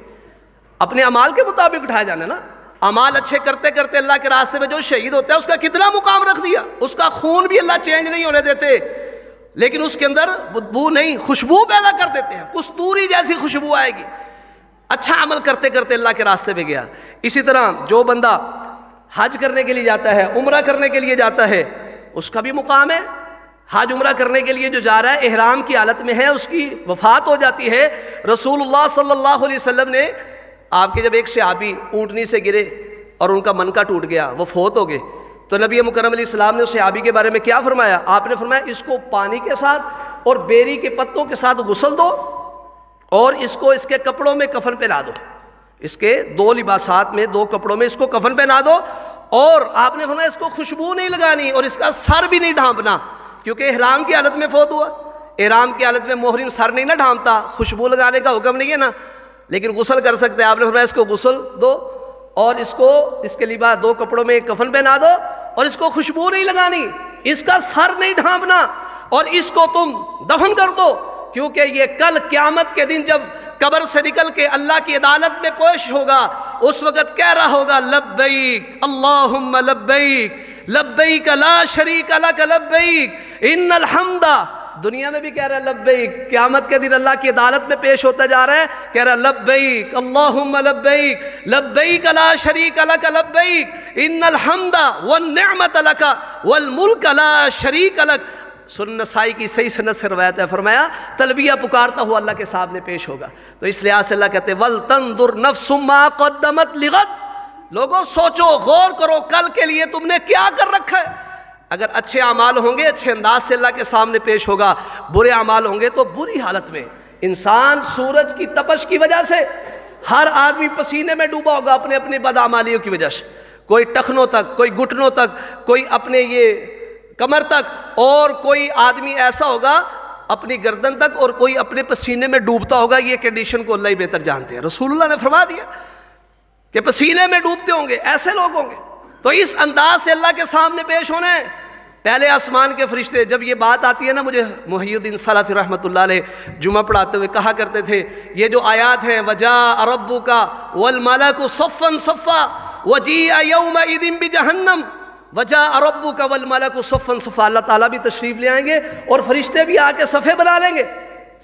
اپنے اعمال کے مطابق اٹھایا جانا نا، اعمال اچھے کرتے کرتے اللہ کے راستے میں جو شہید ہوتا ہے اس کا کتنا مقام رکھ دیا، اس کا خون بھی اللہ چینج نہیں ہونے دیتے، لیکن اس کے اندر بدبو نہیں، خوشبو پیدا کر دیتے ہیں، کستوری جیسی خوشبو آئے گی۔ اچھا عمل کرتے کرتے اللہ کے راستے پہ گیا۔ اسی طرح جو بندہ حج کرنے کے لیے جاتا ہے، عمرہ کرنے کے لیے جاتا ہے، اس کا بھی مقام ہے۔ حج عمرہ کرنے کے لیے جو جا رہا ہے احرام کی حالت میں ہے، اس کی وفات ہو جاتی ہے۔ رسول اللہ صلی اللہ علیہ وسلم نے، آپ کے جب ایک صحابی اونٹنی سے گرے اور ان کا منکا ٹوٹ گیا، وہ فوت ہو گئے، تو نبی مکرم علیہ السلام نے اس صحابی کے بارے میں کیا فرمایا؟ آپ نے فرمایا اس کو پانی کے ساتھ اور بیری کے پتوں کے ساتھ غسل دو اور اس کو اس کے کپڑوں میں کفن پہنا دو، اس کے 2 لباسات میں 2 کپڑوں میں اس کو کفن پہنا دو، اور آپ نے فرمایا اس کو خوشبو نہیں لگانی اور اس کا سر بھی نہیں ڈھانپنا، کیونکہ احرام کی حالت میں فوت ہوا۔ احرام کی حالت میں محرم سر نہیں نہ ڈھانپتا، خوشبو لگانے کا حکم نہیں ہے نا، لیکن غسل کر سکتے ہیں۔ آپ نے فرمایا اس کو غسل دو اور اس کو اس کے لباس 2 کپڑوں میں کفن پہنا دو اور اس کو خوشبو نہیں لگانی، اس کا سر نہیں ڈھانپنا، اور اس کو تم دفن کر دو، کیونکہ یہ کل قیامت کے دن جب قبر سے نکل کے اللہ کی عدالت میں پیش ہوگا، اس وقت کہہ رہا ہوگا لبیک اللہم لبیک لبیک لا شریک لک لبیک ان الحمد۔ دنیا میں بھی کہہ رہا ہے لبیک، قیامت کے دن اللہ کی عدالت میں پیش ہوتا جا رہا ہے، کہہ رہا ہے لبیک اللہم لبیک لبیک لا شریک لک لبیک ان الحمد والنعمت لک والملک لا شریک لک۔ سنن نسائی کی صحیح سند سے روایت ہے، فرمایا تلبیہ پکارتا ہوا اللہ کے سامنے پیش ہوگا۔ تو اس لحاظ سے اللہ کہتے ہیں وَلْتَنْظُرْ نَفْسٌ مَا قَدَّمَتْ لِغَدٍ۔ لوگوں سوچو، غور کرو، کل کے لیے تم نے کیا کر رکھا ہے۔ اگر اچھے اعمال ہوں گے اچھے انداز سے اللہ کے سامنے پیش ہوگا، برے اعمال ہوں گے تو بری حالت میں۔ انسان سورج کی تپش کی وجہ سے، ہر آدمی پسینے میں ڈوبا ہوگا اپنے اپنے بدعمالیوں کی وجہ سے، کوئی ٹخنوں تک، کوئی گھٹنوں تک، کوئی اپنے یہ کمر تک، اور کوئی آدمی ایسا ہوگا اپنی گردن تک، اور کوئی اپنے پسینے میں ڈوبتا ہوگا۔ یہ کنڈیشن کو اللہ ہی بہتر جانتے ہیں۔ رسول اللہ نے فرما دیا کہ پسینے میں ڈوبتے ہوں گے، ایسے لوگ ہوں گے۔ تو اس انداز سے اللہ کے سامنے پیش ہونا ہے۔ پہلے آسمان کے فرشتے، جب یہ بات آتی ہے نا، مجھے محی الدین سلفی رحمۃ اللہ علیہ جمعہ پڑھاتے ہوئے کہا کرتے تھے، یہ جو آیات ہیں وَجَاءَ رَبُّكَ وَالْمَلَكُ صَفًّا صَفًّا وَجِيءَ يَوْمَئِذٍ بِجَهَنَّمَ وَجَاءَ رَبُّكَ وَالْمَلَكُ صَفًّا صَفًّا، اللہ تعالیٰ بھی تشریف لے آئیں گے اور فرشتے بھی آ کے صفے بنا لیں گے۔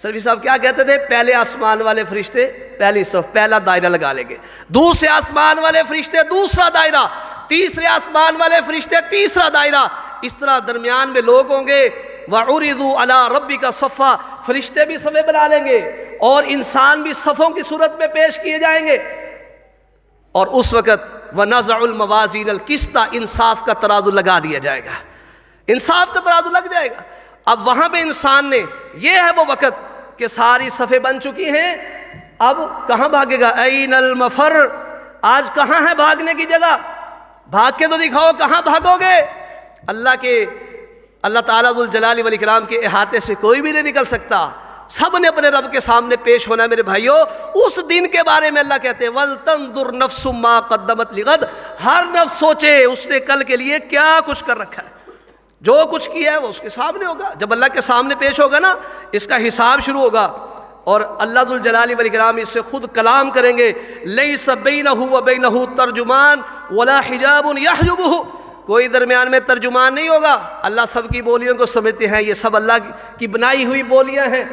سلفی صاحب کیا کہتے تھے؟ پہلے آسمان والے فرشتے پہلی صف، پہلا دائرہ لگا لیں گے، دوسرے آسمان والے فرشتے دوسرا دائرہ، تیسرے آسمان والے فرشتے تیسرا دائرہ، اس طرح درمیان میں لوگ ہوں گے۔ وَعُرِضُوا عَلَىٰ رَبِّكَ صَفًّا، فرشتے بھی صفے بنا لیں گے اور انسان بھی صفوں کی صورت میں پیش کیے جائیں گے۔ اور اس وقت وَنَزَعُ الْمَوَازِينَ الْقِسْطَ، انصاف کا ترازو لگا دیا جائے گا، انصاف کا ترازو لگ جائے گا۔ اب وہاں پہ انسان نے، یہ ہے وہ وقت کہ ساری صفیں بن چکی ہیں، اب کہاں بھاگے گا؟ اَيْنَ الْمَفَرُّ، آج کہاں ہے بھاگنے کی جگہ؟ بھاگ کے تو دکھاؤ، کہاں بھاگو گے؟ اللہ تعالیٰ ذوالجلال والاکرام کے احاطے سے کوئی بھی نہیں نکل سکتا۔ سب نے اپنے رب کے سامنے پیش ہونا ہے میرے بھائیوں۔ اس دن کے بارے میں اللہ کہتے ہیں وَلْتَنْظُرْ نَفْسٌ مَا قَدَّمَتْ لِغَدٍ، ہر نفس سوچے اس نے کل کے لیے کیا کچھ کر رکھا ہے. جو کچھ کیا ہے وہ اس کے سامنے ہوگا. جب اللہ کے سامنے پیش ہوگا نا اس کا حساب شروع ہوگا, اور اللہ ذو الجلال والاکرام اس سے خود کلام کریں گے. لیس بینہ و بینہ ترجمان ولا حجاب یحجبہ, کوئی درمیان میں ترجمان نہیں ہوگا. اللہ سب کی بولیوں کو سمجھتے ہیں, یہ سب اللہ کی بنائی ہوئی بولیاں ہیں.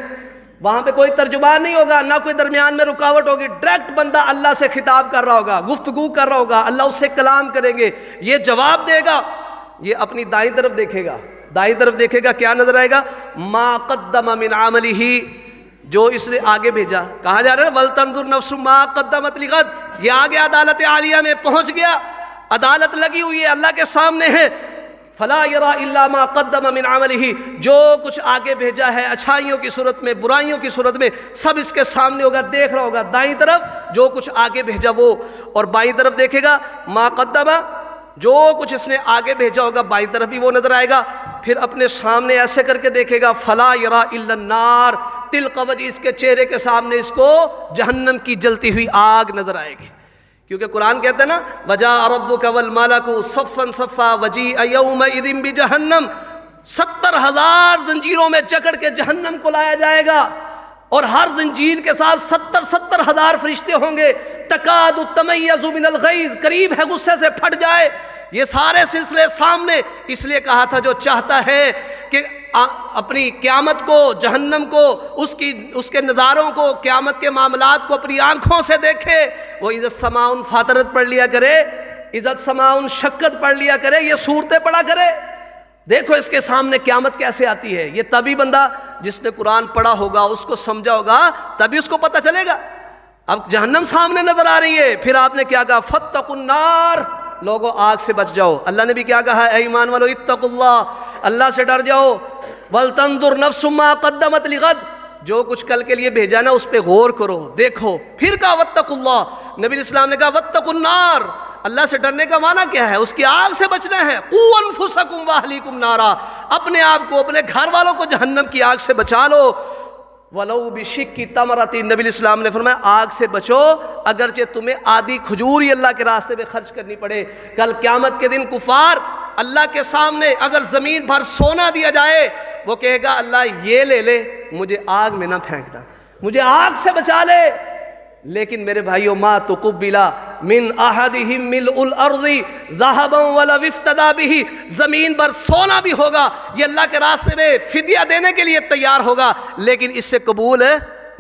وہاں پہ کوئی ترجمان نہیں ہوگا, نہ کوئی درمیان میں رکاوٹ ہوگی. ڈائریکٹ بندہ اللہ سے خطاب کر رہا ہوگا, گفتگو کر رہا ہوگا, اللہ اس سے کلام کریں گے, یہ جواب دے گا. یہ اپنی دائیں طرف دیکھے گا, دائیں طرف دیکھے گا, کیا نظر آئے گا؟ ما قدم من عملہ, جو اس نے آگے بھیجا. کہا جا رہا ہے وَلْتَنْظُرْ نَفْسٌ مَا قَدَّمَتْ لِغَدٍ, یہ آگے عدالت عالیہ میں پہنچ گیا, عدالت لگی ہوئی ہے, اللہ کے سامنے ہے. فَلَا يَرَى إِلَّا مَا قَدَّمَ مِنْ عَمَلِهِ, جو کچھ آگے بھیجا ہے اچھائیوں کی صورت میں, برائیوں کی صورت میں, سب اس کے سامنے ہوگا, دیکھ رہا ہوگا. دائیں طرف جو کچھ آگے بھیجا وہ, اور بائیں طرف دیکھے گا مَا قَدَّمَ, جو کچھ اس نے آگے بھیجا ہوگا بائیں طرف بھی وہ نظر آئے گا. پھر اپنے سامنے ایسے کر کے دیکھے گا. فَلَا يَرَى إِلَّا النَّارِ, تلک وجہ, اس کے چہرے کے سامنے اس کو جہنم کی جلتی ہوئی آگ نظر آئے گی. کیونکہ قرآن کہتا ہے نا وَجَاءَ رَبُّكَ وَالْمَلَكُ صَفًّا صَفًّا وَجِيءَ يَوْمَئِذٍ بِجَهَنَّمَ, 70,000 زنجیروں میں جکڑ کے جہنم کو لایا جائے گا, اور ہر زنجیر کے ساتھ 70,000 فرشتے ہوں گے. تکاد تمیز من الغیظ, قریب ہے غصے سے پھٹ جائے. یہ سارے سلسلے سامنے, اس لیے کہا تھا جو چاہتا ہے کہ اپنی قیامت کو, جہنم کو, اس کے نظاروں کو, قیامت کے معاملات کو اپنی آنکھوں سے دیکھے, وہ اذا السماء فاطرت پڑھ لیا کرے, اذا السماء انشقت پڑھ لیا کرے, یہ صورتیں پڑھا کرے. دیکھو اس کے سامنے قیامت کیسے آتی ہے. یہ تبھی بندہ جس نے قرآن پڑھا ہوگا, اس کو سمجھا ہوگا, تبھی اس کو پتہ چلے گا. اب جہنم سامنے نظر آ رہی ہے, پھر آپ نے کیا کہا فاتقوا النار, لوگوں آگ سے بچ جاؤ. اللہ نے بھی کیا کہا اے ایمان والو اتقوا اللہ, اللہ سے ڈر جاؤ. وَلْتَنْظُرْ نَفْسٌ مَا قَدَّمَتْ لِغَدٍ, جو کچھ کل کے لیے بھیجا نا اس پہ غور کرو, دیکھو. پھر کہا واتقوا اللہ, نبی اسلام نے کہا واتقوا النار. اللہ سے ڈرنے کا معنی کیا ہے؟ اس کی آگ سے بچنا ہے. قُوا أَنفُسَكُمْ وَأَهْلِيكُمْ نَارًا, اپنے آپ کو, اپنے گھر والوں کو جہنم کی آگ سے بچا لو. وَلَوْ بِشِقِّ تَمْرَةٍ, نبی اسلام نے فرمایا آگ سے بچو اگرچہ تمہیں آدھی کھجور ہی اللہ کے راستے میں خرچ کرنی پڑے. کل قیامت کے دن کفار اللہ کے سامنے اگر زمین بھر سونا دیا جائے, وہ کہے گا اللہ یہ لے لے, مجھے آگ میں نہ پھینکنا, مجھے آگ سے بچا لے. لیکن میرے بھائیو ما تقبل من احدہم ملء الارض ذهبا ولو افتدى به, زمین پر سونا بھی ہوگا, یہ اللہ کے راستے میں فدیہ دینے کے لیے تیار ہوگا, لیکن اس سے قبول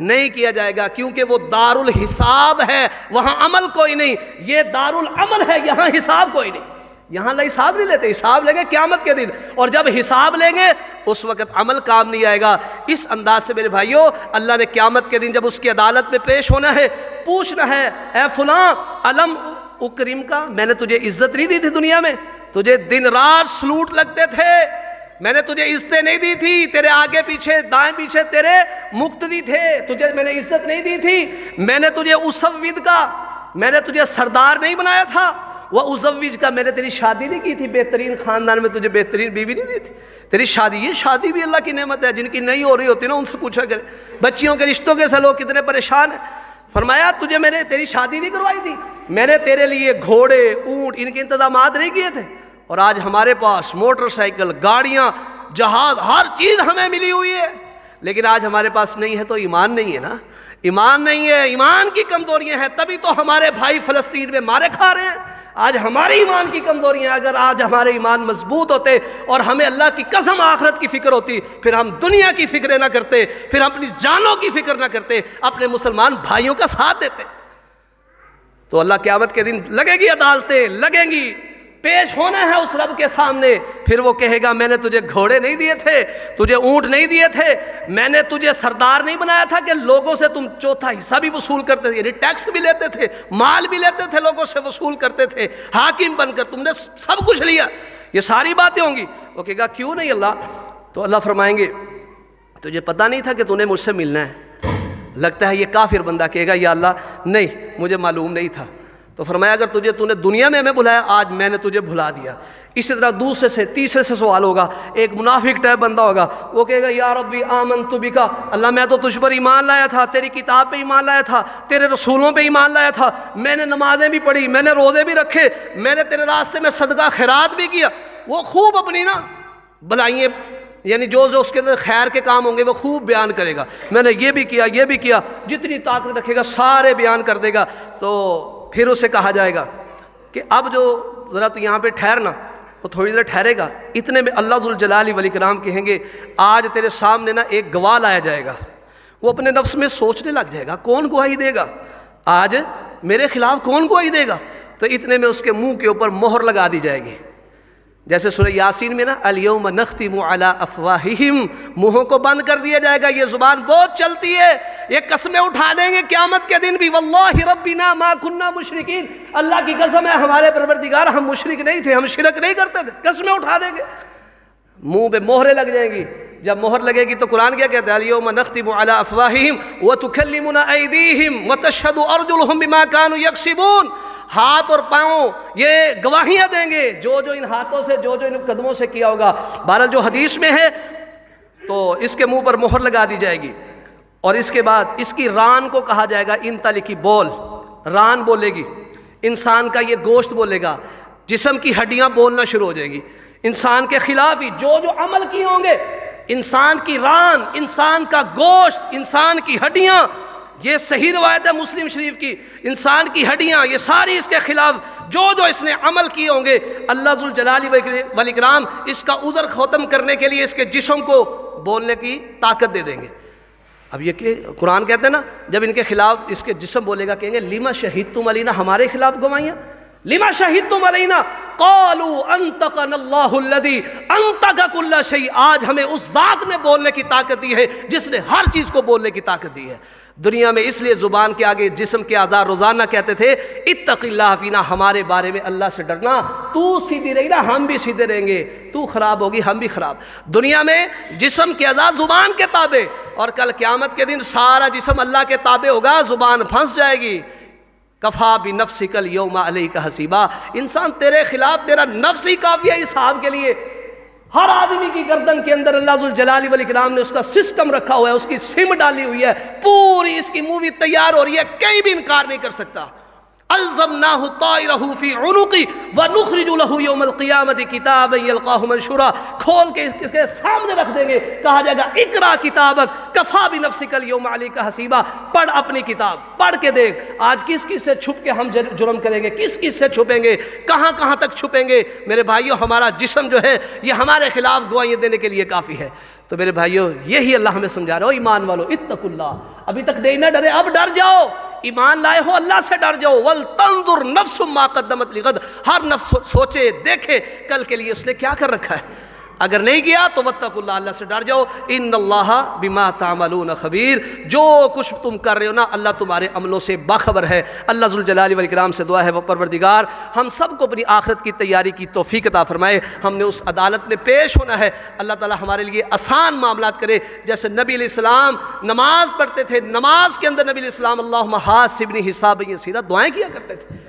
نہیں کیا جائے گا, کیونکہ وہ دار الحساب ہے, وہاں عمل کوئی نہیں. یہ دار العمل ہے, یہاں حساب کوئی نہیں. یہاں اللہ حساب نہیں لیتے, حساب لیں گے قیامت کے دن, اور جب حساب لیں گے اس وقت عمل کام نہیں آئے گا. اس انداز سے میرے بھائیو اللہ نے قیامت کے دن جب اس کی عدالت میں پیش ہونا ہے, پوچھنا ہے اے فلاں علم اکرم کا, میں نے تجھے عزت نہیں دی تھی دنیا میں, تجھے دن رات سلوٹ لگتے تھے, میں نے تجھے عزتیں نہیں دی تھی, تیرے آگے پیچھے دائیں پیچھے تیرے مقتدی تھے, تجھے میں نے عزت نہیں دی تھی, میں نے تجھے اسود کا, میں نے تجھے سردار نہیں بنایا تھا, وہ ازوج کا, میں نے تیری شادی نہیں کی تھی, بہترین خاندان میں تجھے بہترین بیوی نہیں دی تھی, تیری شادی, یہ شادی بھی اللہ کی نعمت ہے. جن کی نہیں ہو رہی ہوتی نا ان سے پوچھا کرے, بچیوں کے رشتوں کے سے لوگ کتنے پریشان ہیں. فرمایا تجھے میں نے تیری شادی نہیں کروائی تھی, میں نے تیرے لیے گھوڑے, اونٹ, ان کے انتظامات نہیں کیے تھے, اور آج ہمارے پاس موٹر سائیکل, گاڑیاں, جہاز, ہر چیز ہمیں ملی ہوئی ہے, لیکن آج ہمارے پاس نہیں ہے تو ایمان نہیں ہے نا, ایمان نہیں ہے, ایمان کی کمزوریاں ہیں, تبھی تو ہمارے بھائی فلسطین میں مارے کھا رہے ہیں. آج ہمارے ایمان کی کمزوریاں, اگر آج ہمارے ایمان مضبوط ہوتے اور ہمیں اللہ کی قسم آخرت کی فکر ہوتی, پھر ہم دنیا کی فکریں نہ کرتے, پھر ہم اپنی جانوں کی فکر نہ کرتے, اپنے مسلمان بھائیوں کا ساتھ دیتے. تو اللہ قیامت کے دن لگے گی, عدالتیں لگیں گی, پیش ہونا ہے اس رب کے سامنے. پھر وہ کہے گا میں نے تجھے گھوڑے نہیں دیے تھے, تجھے اونٹ نہیں دیے تھے, میں نے تجھے سردار نہیں بنایا تھا کہ لوگوں سے تم چوتھا حصہ بھی وصول کرتے تھے, یعنی ٹیکس بھی لیتے تھے, مال بھی لیتے تھے, لوگوں سے وصول کرتے تھے, حاکم بن کر تم نے سب کچھ لیا. یہ ساری باتیں ہوں گی. وہ کہے گا کیوں نہیں اللہ؟ تو اللہ فرمائیں گے تجھے پتہ نہیں تھا کہ تو نے مجھ سے ملنا ہے؟ لگتا ہے یہ کافر بندہ کہے گا یا اللہ نہیں مجھے معلوم نہیں تھا. تو فرمایا اگر تو نے دنیا میں ہمیں بلایا، آج میں نے تجھے بھلا دیا۔ اسی طرح دوسرے سے تیسرے سے سوال ہوگا، ایک منافق ٹائپ بندہ ہوگا، وہ کہے گا یا ربی آمنت بک، اللہ میں تو تجھ پر ایمان لایا تھا، تیری کتاب پہ ایمان لایا تھا، تیرے رسولوں پہ ایمان لایا تھا، میں نے نمازیں بھی پڑھی، میں نے روزے بھی رکھے، میں نے تیرے راستے میں صدقہ خیرات بھی کیا۔ وہ خوب اپنی بلائیں، یعنی جو اس کے اندر خیر کے کام ہوں گے وہ خوب بیان کرے گا، میں نے یہ بھی کیا، جتنی طاقت رکھے گا سارے بیان کر دے گا۔ تو پھر اسے کہا جائے گا کہ اب جو ذرا تو یہاں پہ ٹھہرنا، وہ تھوڑی دیر ٹھہرے گا۔ اتنے میں اللہ ذوالجلال والاکرام کہیں گے آج تیرے سامنے ایک گواہ لایا جائے گا۔ وہ اپنے نفس میں سوچنے لگ جائے گا کون گواہی دے گا، آج میرے خلاف کون گواہی دے گا؟ تو اتنے میں اس کے منہ کے اوپر مہر لگا دی جائے گی، جیسے سورہ یاسین میں الیوم نختم علی افواہہم، منہوں کو بند کر دیا جائے گا، یہ زبان بہت چلتی ہے، یہ قسمیں اٹھا دیں گے قیامت کے دن بھی، واللہ ربنا ما کننا مشرکین، اللہ کی قسم ہے ہمارے پروردگار ہم مشرک نہیں تھے، ہم شرک نہیں کرتے تھے، قسمیں اٹھا دیں گے، منہ پہ مہریں لگ جائیں گی۔ جب مہر لگے گی تو قرآن کیا کہتا ہے الیوم نختم علی افواہہم وتکلمنا ایدیہم وتشہد ارجلہم بما کانوا یکسبون، ہاتھ اور پاؤں یہ گواہیاں دیں گے جو ان ہاتھوں سے جو ان قدموں سے کیا ہوگا۔ بہرحال جو حدیث میں ہے تو اس کے منہ پر مہر لگا دی جائے گی، اور اس کے بعد اس کی ران کو کہا جائے گا انطلقی، بول، ران بولے گی، انسان کا یہ گوشت بولے گا، جسم کی ہڈیاں بولنا شروع ہو جائیں گی، انسان کے خلاف ہی جو عمل کیے ہوں گے، انسان کی ران، انسان کا گوشت، انسان کی ہڈیاں، یہ صحیح روایت ہے مسلم شریف کی، انسان کی ہڈیاں یہ ساری اس کے خلاف جو اس نے عمل کیے ہوں گے، اللہ ذوالجلال والاکرام اس کا عذر ختم کرنے کے لیے اس کے جسم کو بولنے کی طاقت دے دیں گے۔ اب یہ کہ قرآن کہتے ہیں نا جب ان کے خلاف اس کے جسم بولے گا، کہیں گے لما شہدتم علینا، ہمارے خلاف گوائیاں، لما شہدتم علینا قالوا انطقنا اللہ الذی انطق کل شیء، آج ہمیں اس ذات نے بولنے کی طاقت دی ہے جس نے ہر چیز کو بولنے کی طاقت دی ہے۔ دنیا میں اس لیے زبان کے آگے جسم کے اعضاء روزانہ کہتے تھے اتق اللہ فینا، ہمارے بارے میں اللہ سے ڈرنا، تو سیدھی رہی نا ہم بھی سیدھے رہیں گے، تو خراب ہوگی ہم بھی خراب۔ دنیا میں جسم کے اعضاء زبان کے تابع، اور کل قیامت کے دن سارا جسم اللہ کے تابع ہوگا، زبان پھنس جائے گی۔ کفا بنفسک الیوم علیک حسیبا، انسان تیرے خلاف تیرا نفس ہی کافی ہے حساب کے لیے۔ ہر آدمی کی گردن کے اندر اللہ ذوالجلال والاکرام نے اس کا سسٹم رکھا ہوا ہے، اس کی سم ڈالی ہوئی ہے، پوری اس کی مووی تیار ہو رہی ہے، کہیں بھی انکار نہیں کر سکتا۔ الزمناہ طائرہ فی عنقی ونخرج لہ یوم القیامت کتابا یلقاہ منشورا، کھول کے اس کے سامنے رکھ دیں گے، کہا جائے گا اقرا کتابک کفا بنفسک الیوم علیک حسیبا، پڑھ اپنی کتاب، پڑھ کے دیکھ آج کس کس سے چھپ کے ہم جرم کریں گے، کس کس سے چھپیں گے، کہاں کہاں تک چھپیں گے۔ میرے بھائیوں ہمارا جسم جو ہے یہ ہمارے خلاف گواہیاں دینے کے لیے کافی ہے۔ تو میرے بھائیوں یہی اللہ ہمیں سمجھا رہا ہو، ایمان والو اتقوا اللہ، ابھی تک نہیں نہ ڈرے، اب ڈر جاؤ، ایمان لائے ہو اللہ سے ڈر جاؤ۔ وَلْتَنْظُرْ نَفْسٌ مَا قَدَّمَتْ لِغَدٍ، ہر نفس سوچے دیکھے کل کے لیے اس نے کیا کر رکھا ہے، اگر نہیں کیا تو واتقوا اللہ، اللہ سے ڈر جاؤ۔ ان اللہ بما تعملون خبیر، جو کچھ تم کر رہے ہو نا اللہ تمہارے عملوں سے باخبر ہے۔ اللہ ذوالجلال والاکرام سے دعا ہے وہ پروردگار ہم سب کو اپنی آخرت کی تیاری کی توفیق عطا فرمائے، ہم نے اس عدالت میں پیش ہونا ہے، اللہ تعالی ہمارے لیے آسان معاملات کرے۔ جیسے نبی علیہ السلام نماز پڑھتے تھے، نماز کے اندر نبی علیہ السلام اللہم حاسبنی حسابا یسیرا دعائیں کیا کرتے تھے،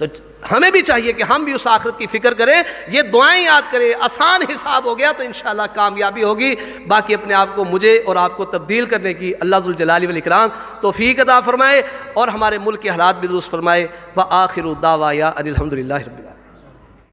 تو ہمیں بھی چاہیے کہ ہم بھی اس آخرت کی فکر کریں، یہ دعائیں یاد کریں، آسان حساب ہو گیا تو انشاءاللہ کامیابی ہوگی۔ باقی اپنے آپ کو مجھے اور آپ کو تبدیل کرنے کی اللہ ذوالجلال والاکرام توفیق عطا فرمائے، اور ہمارے ملک کے حالات بھی درست فرمائے۔ وآخر دعوایا ان الحمدللہ رب العالمین۔